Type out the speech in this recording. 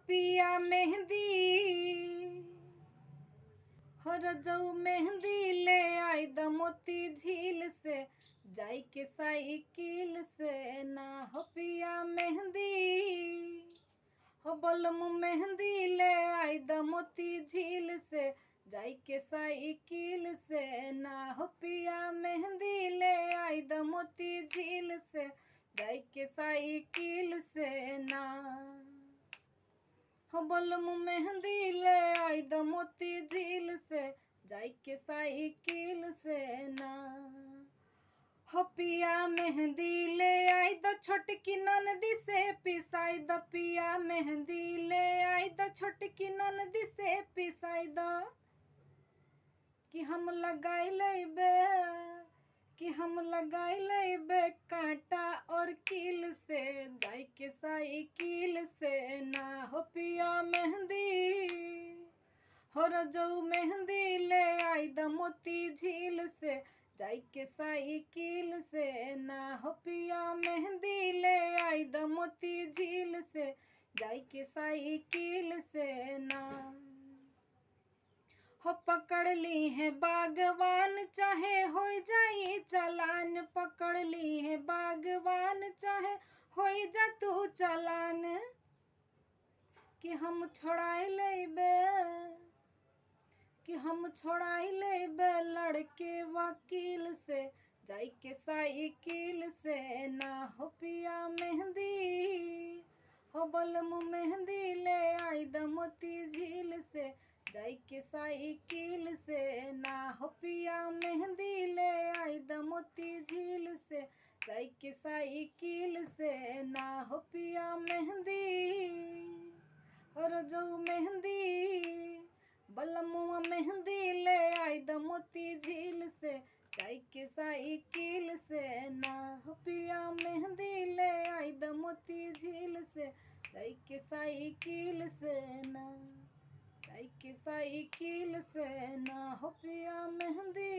पिया मेहंदी हो रजऊ मेहंदी ले आई द मोती झील से जाई के साइकिल से ना हो पिया मेहंदी हो बलमु मेहंदी ले आई द मोती झील से जाई के साइकिल से ना हो पिया मेहंदी ले आई द मोती झील से जाई के साइकिल से ना हो बलमु मेहंदी ले आई द मोती झील से जाई के साइकिल से ना हो पिया मेहंदी ले आई द छोटकी ननदी से पिसाई द पिया मेहंदी ले आई द छोटकी ननदी से पिसाई द कि हम लगाई लेबे कांटा और कील से जाई के साइकिल से ना हो पिया मेहंदी हो रजऊ मेहंदी ले आई द मोती झील से जाई के साइकिल से ना हो पिया मेहंदी ले आई द मोती झील से जाई के साइकिल से ना हो पकड़ ली है बागवान चाहे हो जाई चालान पकड़ ली है बागवान चाहे हो जा तू चालान कि हम छोड़ाई लेबे लड़के वकील से जाई के साइकिल से ना हो पिया मेहंदी हो बलमु मेहंदी ले आई द मोती झील से जाई के साइकिल से ना हो पिया मेहंदी ले आई द मोती झील से जाई के साइकिल से ना हो पिया मेहंदी हो रजऊ मेहंदी बलमुआ मेहंदी ले आई द मोती झील से जाई के साइकिल से ना हो पिया मेहंदी ले आई द मोती झील से जाई के साइकिल से ना जाई के साइकिल से ना हो पिया मेहंदी।